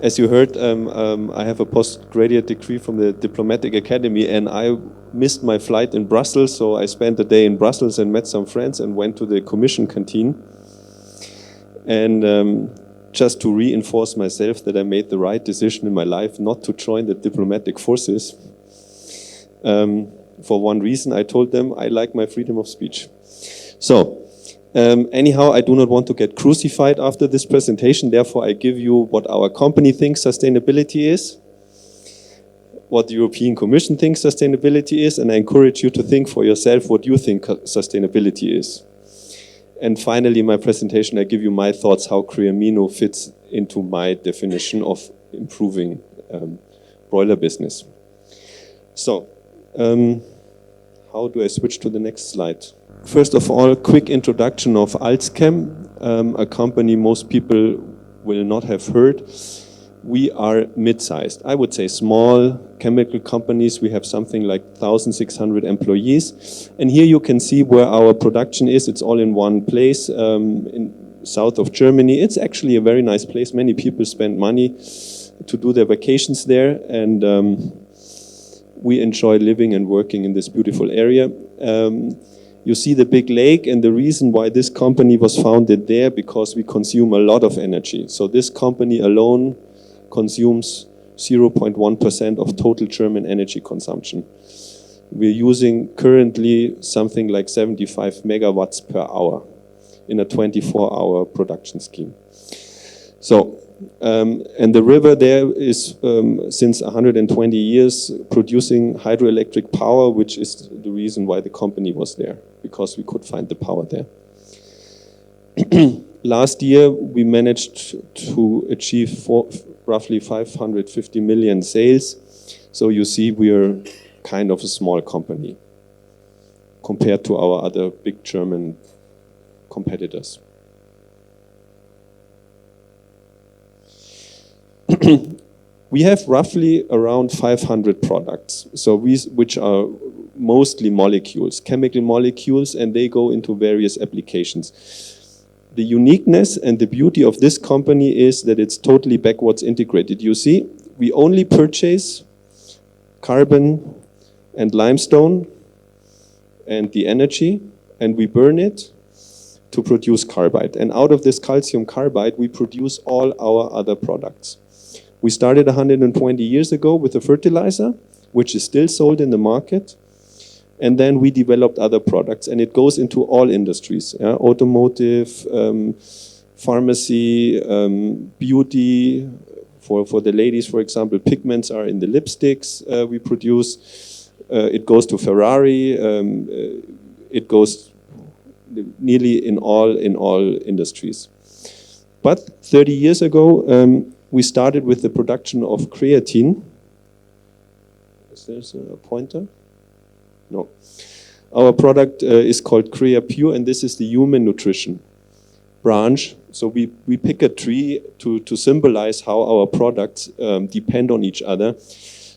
As you heard, I have a postgraduate degree from the Diplomatic Academy, and I missed my flight in Brussels, so I spent a day in Brussels and met some friends and went to the Commission canteen. And just to reinforce myself that I made the right decision in my life not to join the diplomatic forces. For one reason, I told them I like my freedom of speech. So, anyhow, I do not want to get crucified after this presentation, therefore I give you what our company thinks sustainability is, what the European Commission thinks sustainability is, and I encourage you to think for yourself what you think sustainability is. And finally, in my presentation, I give you my thoughts how Creamino fits into my definition of improving broiler business. So, how do I switch to the next slide? First of all, quick introduction of AlzChem, a company most people will not have heard. We are mid-sized, I would say small chemical companies. We have something like 1,600 employees. And here you can see where our production is. It's all in one place in south of Germany. It's actually a very nice place. Many people spend money to do their vacations there. And we enjoy living and working in this beautiful area. You see the big lake, and the reason why this company was founded there, because we consume a lot of energy. So this company alone consumes 0.1% of total German energy consumption. We're using currently something like 75 megawatts per hour in a 24-hour production scheme. So, and the river there is, since 120 years, producing hydroelectric power, which is the reason why the company was there, because we could find the power there. Last year, we managed to achieve roughly 550 million sales. So you see, we are kind of a small company compared to our other big German competitors. We have roughly around 500 products, so which are mostly molecules, chemical molecules, and they go into various applications. The uniqueness and the beauty of this company is that it's totally backwards integrated. You see, we only purchase carbon and limestone and the energy, and we burn it to produce carbide. And out of this calcium carbide, we produce all our other products. We started 120 years ago with a fertilizer, which is still sold in the market. And then we developed other products, and it goes into all industries, yeah? Automotive, pharmacy, beauty. For the ladies, for example, pigments are in the lipsticks we produce. It goes to Ferrari. It goes nearly in all industries. But 30 years ago, we started with the production of creatine. Is there a pointer? No. Our product is called CreaPure, and this is the human nutrition branch. So we pick a tree to symbolize how our products depend on each other.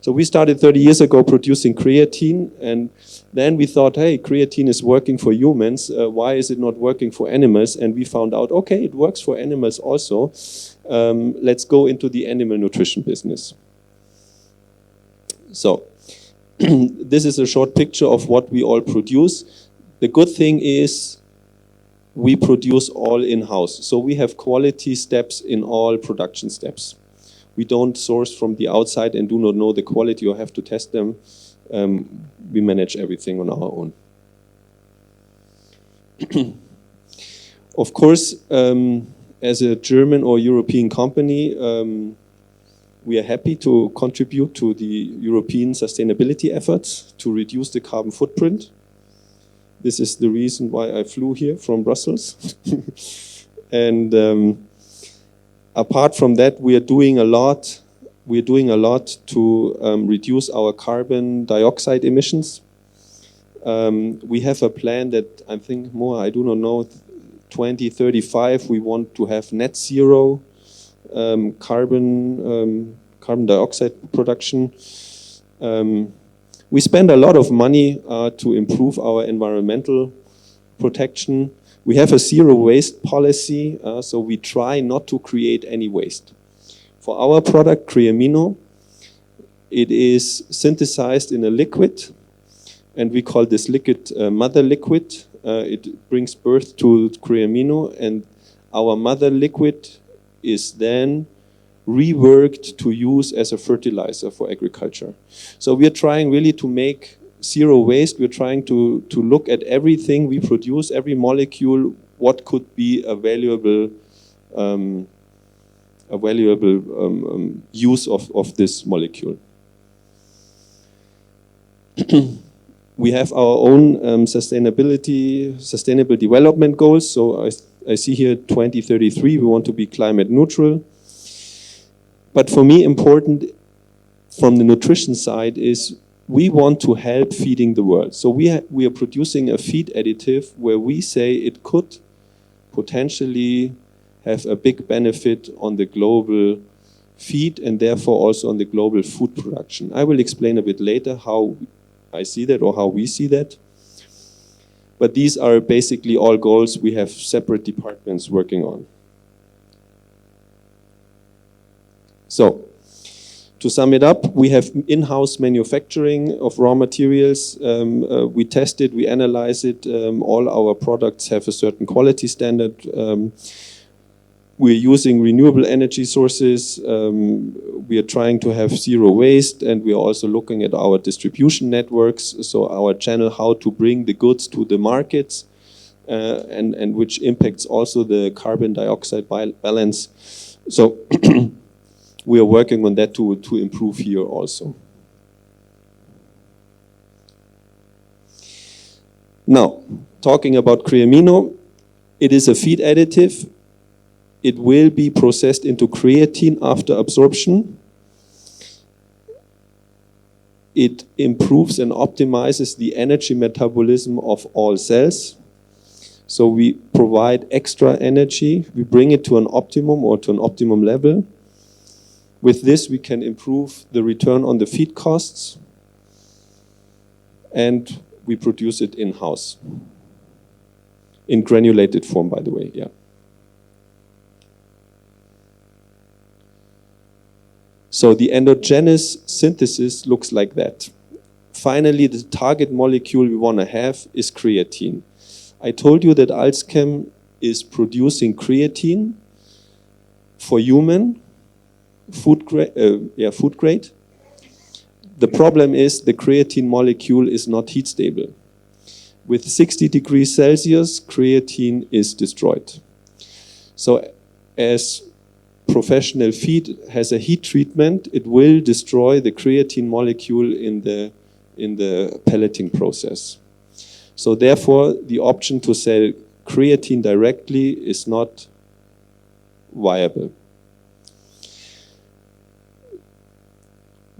So we started 30 years ago producing creatine, and then we thought, hey, creatine is working for humans. Why is it not working for animals? And we found out, okay, it works for animals also. Let's go into the animal nutrition business. So this is a short picture of what we all produce. The good thing is we produce all in-house. So we have quality steps in all production steps. We don't source from the outside and do not know the quality or have to test them. We manage everything on our own. Of course, as a German or European company, we are happy to contribute to the European sustainability efforts to reduce the carbon footprint. This is the reason why I flew here from Brussels. And apart from that, we are doing a lot. We are doing a lot to reduce our carbon dioxide emissions. We have a plan that I think more, I do not know, 2035, we want to have net zero carbon dioxide production. We spend a lot of money to improve our environmental protection. We have a zero waste policy, so we try not to create any waste. For our product, Creamino, it is synthesized in a liquid, and we call this liquid mother liquid. It brings birth to Creamino, and our mother liquid is then reworked to use as a fertilizer for agriculture. So we are trying really to make zero waste. We're trying to look at everything we produce, every molecule, what could be a valuable use of this molecule. We have our own sustainable development goals. So I see here 2033, we want to be climate neutral. But for me, important from the nutrition side is we want to help feeding the world. So we are producing a feed additive where we say it could potentially have a big benefit on the global feed and therefore also on the global food production. I will explain a bit later how I see that or how we see that. But these are basically all goals we have separate departments working on. So, to sum it up, we have in-house manufacturing of raw materials. We test it, we analyze it. All our products have a certain quality standard. We're using renewable energy sources. We are trying to have zero waste, and we are also looking at our distribution networks, so our channel, how to bring the goods to the markets, and which impacts also the carbon dioxide balance. So we are working on that to improve here also. Now, talking about Creamino, it is a feed additive. It will be processed into creatine after absorption. It improves and optimizes the energy metabolism of all cells. So we provide extra energy. We bring it to an optimum or to an optimum level. With this, we can improve the return on the feed costs, and we produce it in-house. In granulated form, by the way, yeah. So the endogenous synthesis looks like that. Finally, the target molecule we want to have is creatine. I told you that AlzChem is producing creatine for human food grade. The problem is the creatine molecule is not heat stable. With 60 degrees Celsius, creatine is destroyed. So as professional feed has a heat treatment, it will destroy the creatine molecule in the pelleting process. So therefore, the option to sell creatine directly is not viable.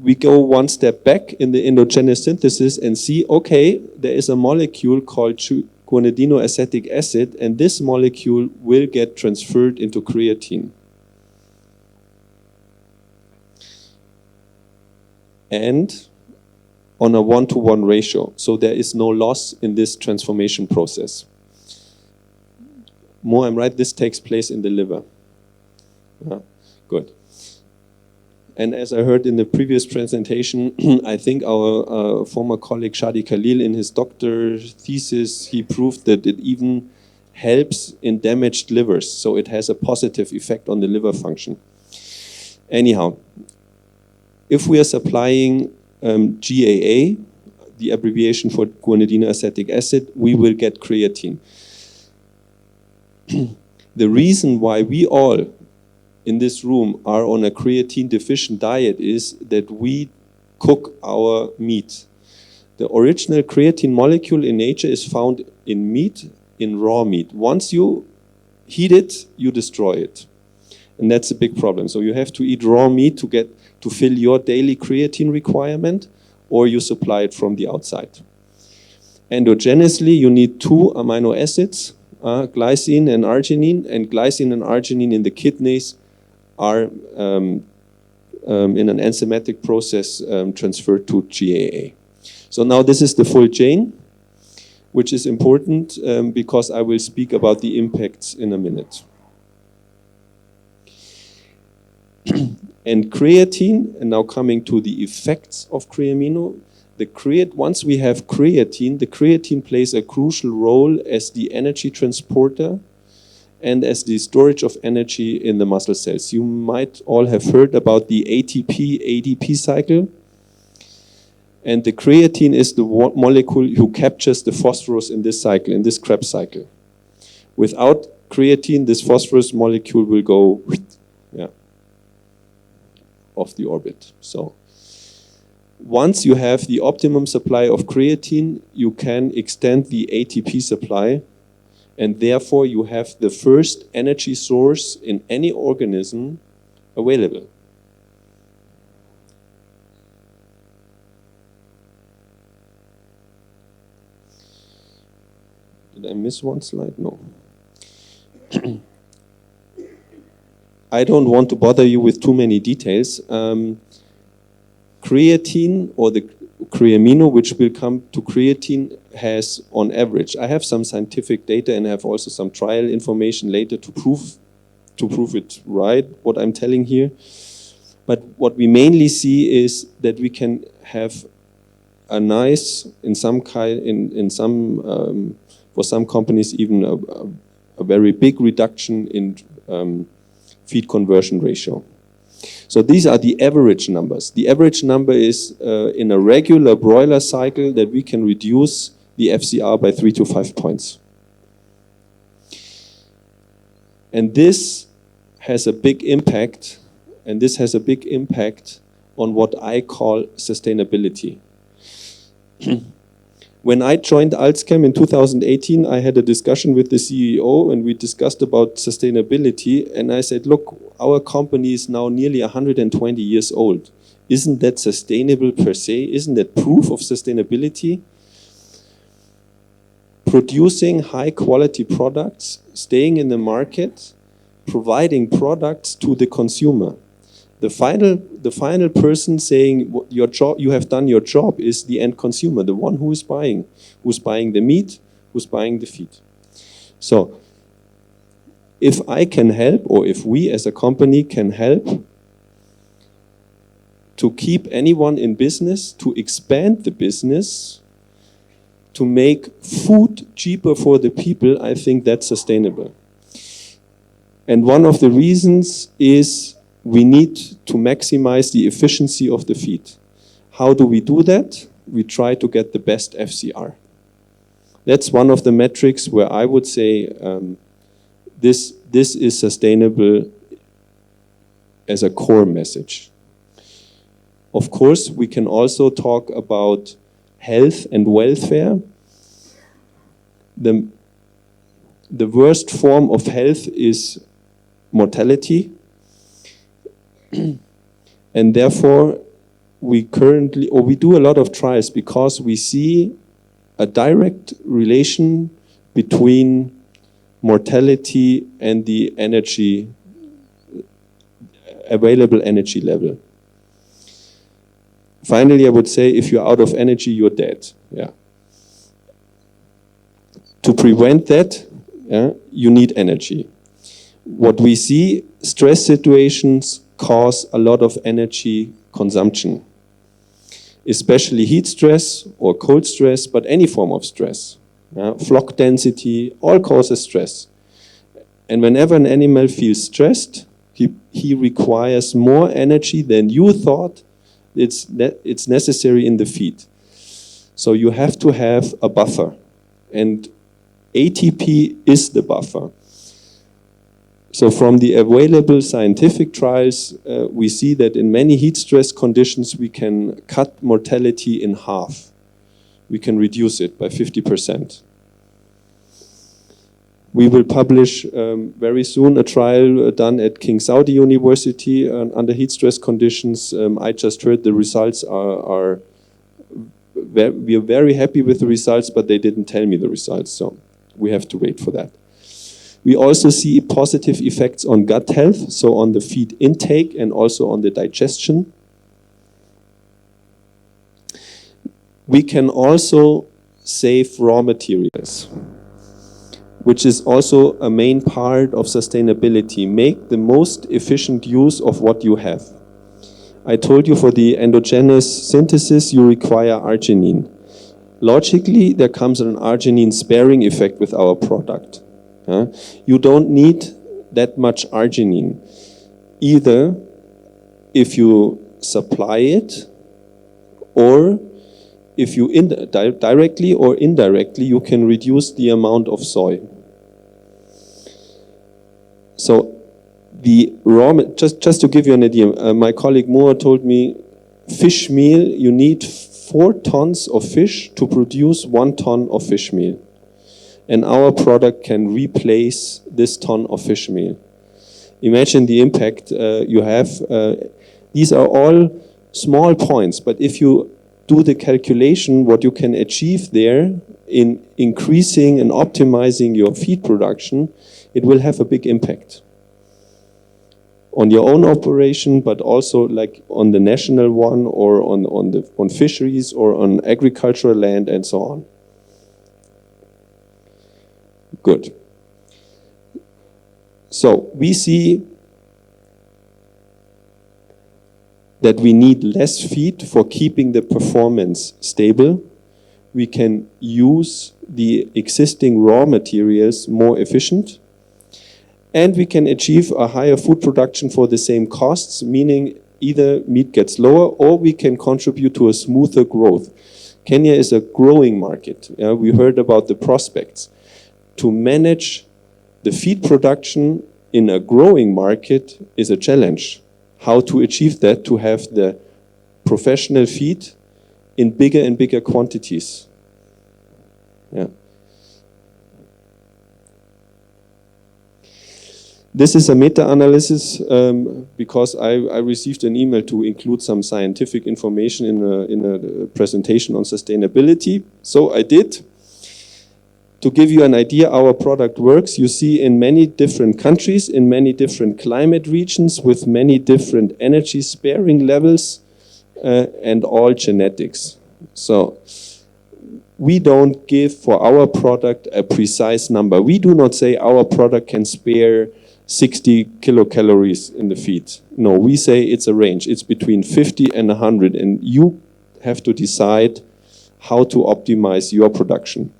We go one step back in the endogenous synthesis and see, okay, there is a molecule called guanidinoacetic acid, and this molecule will get transferred into creatine. And on a 1-to-1 ratio. So there is no loss in this transformation process. More, I'm right, this takes place in the liver. Good. And as I heard in the previous presentation, I think our former colleague Shadi Khalil in his doctor thesis, he proved that it even helps in damaged livers. So it has a positive effect on the liver function. Anyhow, if we are supplying GAA, the abbreviation for guanidinoacetic acid, we will get creatine. The reason why we all in this room are on a creatine deficient diet is that we cook our meat. The original creatine molecule in nature is found in meat, in raw meat. Once you heat it, you destroy it. And that's a big problem. So you have to eat raw meat to fill your daily creatine requirement, or you supply it from the outside. Endogenously, you need 2 amino acids, glycine and arginine, and glycine and arginine in the kidneys are in an enzymatic process transferred to GAA. So now this is the full chain, which is important because I will speak about the impacts in a minute. And creatine, and now coming to the effects of Creamino, once we have creatine, the creatine plays a crucial role as the energy transporter and as the storage of energy in the muscle cells. You might all have heard about the ATP-ADP cycle. And the creatine is the molecule who captures the phosphorus in this cycle, in this Krebs cycle. Without creatine, this phosphorus molecule will go off the orbit. So once you have the optimum supply of creatine, you can extend the ATP supply, and therefore you have the first energy source in any organism available. Did I miss one slide? No. I don't want to bother you with too many details. Creatine, or the Creamino, which will come to creatine, has on average, I have some scientific data and I have also some trial information later to prove it right, what I'm telling here. But what we mainly see is that we can have a nice, for some companies, even a very big reduction in feed conversion ratio. So these are the average numbers. The average number is in a regular broiler cycle that we can reduce the FCR by 3 to 5 points. And this has a big impact, on what I call sustainability. When I joined AlzChem in 2018, I had a discussion with the CEO and we discussed about sustainability, and I said, look, our company is now nearly 120 years old. Isn't that sustainable per se? Isn't that proof of sustainability? Producing high quality products, staying in the market, providing products to the consumer. The final person saying your job, you have done your job, is the end consumer, the one who is buying the meat, who's buying the feed. So if I can help, or if we as a company can help to keep anyone in business, to expand the business, to make food cheaper for the people, I think that's sustainable. And one of the reasons is we need to maximize the efficiency of the feed. How do we do that? We try to get the best FCR. That's one of the metrics where I would say this is sustainable as a core message. Of course, we can also talk about health and welfare. The worst form of health is mortality. And therefore, we do a lot of trials because we see a direct relation between mortality and the available energy level. Finally, I would say if you're out of energy, you're dead. Yeah. To prevent that, you need energy. What we see, stress situations cause a lot of energy consumption, especially heat stress or cold stress, but any form of stress. Flock density, all causes stress. And whenever an animal feels stressed, he requires more energy than you thought it's necessary in the feed. So you have to have a buffer, and ATP is the buffer. So from the available scientific trials, we see that in many heat stress conditions, we can cut mortality in half. We can reduce it by 50%. We will publish very soon a trial done at King Saudi University under heat stress conditions. I just heard the results we are very happy with the results, but they didn't tell me the results, so we have to wait for that. We also see positive effects on gut health, so on the feed intake and also on the digestion. We can also save raw materials, which is also a main part of sustainability. Make the most efficient use of what you have. I told you for the endogenous synthesis you require arginine. Logically, there comes an arginine sparing effect with our product. You don't need that much arginine. Either if you supply it, or if you directly or indirectly, you can reduce the amount of soy. So the raw, just to give you an idea, my colleague Moore told me, fish meal, you need 4 tons of fish to produce 1 ton of fish meal. And our product can replace this ton of fish meal. Imagine the impact you have. These are all small points, but if you do the calculation, what you can achieve there in increasing and optimizing your feed production, it will have a big impact on your own operation, but also like on the national one, or on fisheries, or on agricultural land, and so on. Good. So we see that we need less feed for keeping the performance stable. We can use the existing raw materials more efficient, and we can achieve a higher food production for the same costs, meaning either meat gets lower, or we can contribute to a smoother growth. Kenya is a growing market. We heard about the prospects. To manage the feed production in a growing market is a challenge. How to achieve that, to have the professional feed in bigger and bigger quantities. Yeah. This is a meta-analysis because I received an email to include some scientific information in a presentation on sustainability. So I did. To give you an idea, our product works, you see, in many different countries, in many different climate regions, with many different energy sparing levels, and all genetics. So we don't give for our product a precise number. We do not say our product can spare 60 kilocalories in the feed. No, we say it's a range. It's between 50 and 100, and you have to decide how to optimize your production.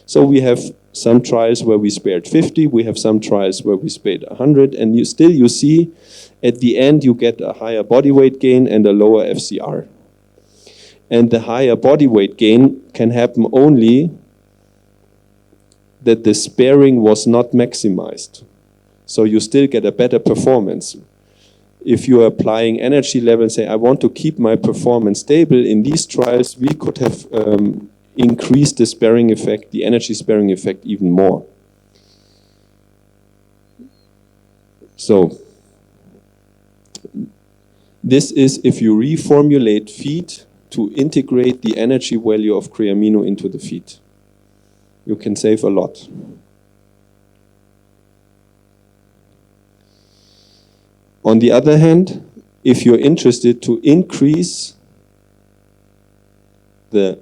So we have some trials where we spared 50, we have some trials where we spared 100, and you see at the end you get a higher body weight gain and a lower FCR. And the higher body weight gain can happen only that the sparing was not maximized. So you still get a better performance. If you are applying energy levels, say, I want to keep my performance stable, in these trials we could have increase the sparing effect, the energy sparing effect, even more. So this is if you reformulate feed to integrate the energy value of Creamino into the feed. You can save a lot. On the other hand, if you're interested to increase the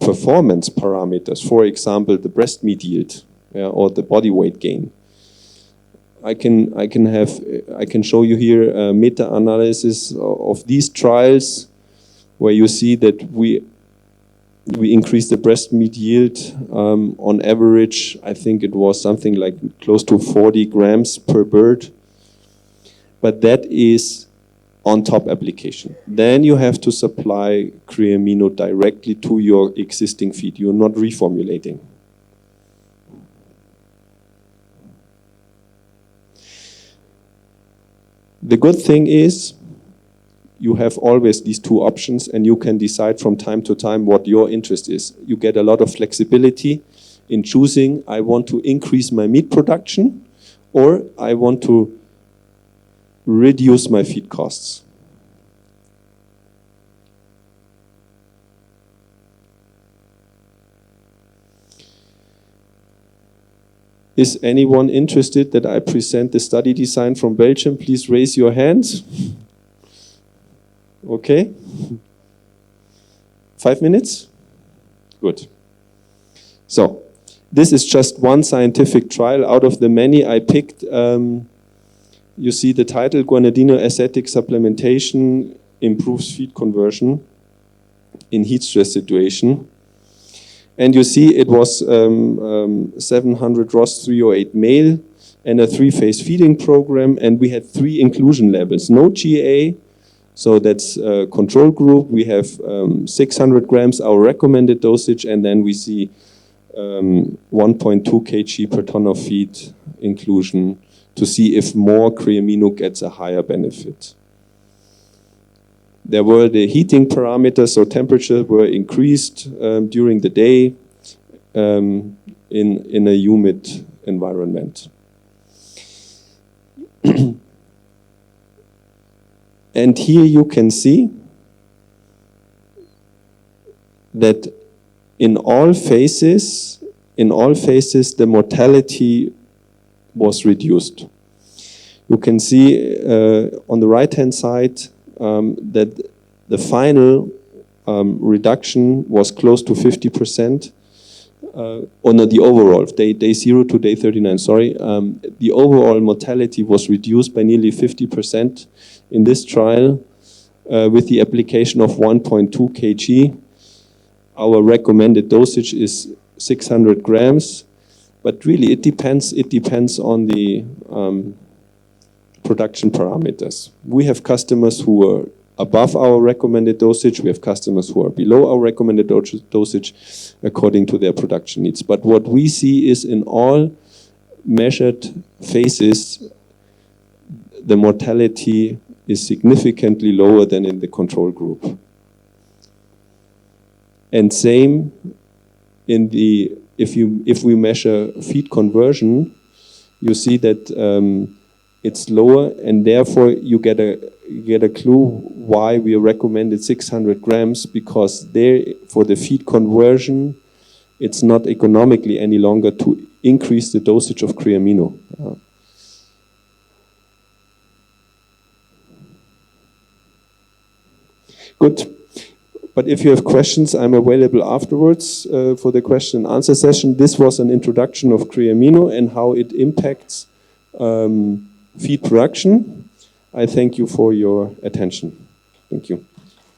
performance parameters, for example, the breast meat yield, or the body weight gain, I can show you here a meta-analysis of these trials where you see that we increased the breast meat yield on average. I think it was something like close to 40 grams per bird, but that is on top application. Then you have to supply Creamino directly to your existing feed. You're not reformulating. The good thing is you have always these two options, and you can decide from time to time what your interest is. You get a lot of flexibility in choosing, I want to increase my meat production, or I want to reduce my feed costs. Is anyone interested that I present the study design from Belgium? Please raise your hands. Okay. 5 minutes? Good. So, this is just one scientific trial out of the many I picked. You see the title, Guanidinoacetic supplementation improves feed conversion in heat stress situation. And you see it was 700 Ross 308 male and a 3-phase feeding program, and we had 3 inclusion levels. No GAA, so that's a control group. We have 600 grams, our recommended dosage, and then we see 1.2 kg per ton of feed inclusion to see if more Creamino gets a higher benefit. There were the heating parameters, so temperature were increased during the day in a humid environment. And here you can see that in all phases, the mortality was reduced. You can see on the right-hand side that the final reduction was close to 50%. On the overall, day 0 to day 39, sorry. The overall mortality was reduced by nearly 50% in this trial with the application of 1.2 kg. Our recommended dosage is 600 grams, but really it depends on the production parameters. We have customers who are above our recommended dosage, we have customers who are below our recommended dosage according to their production needs. But what we see is in all measured phases, the mortality is significantly lower than in the control group. And same in the, if we measure feed conversion, you see that it's lower, and therefore you get a clue why we recommended 600 grams, because there, for the feed conversion, it's not economically any longer to increase the dosage of Creamino. Good. But if you have questions, I'm available afterwards for the question and answer session. This was an introduction of Creamino and how it impacts feed production. I thank you for your attention. Thank you.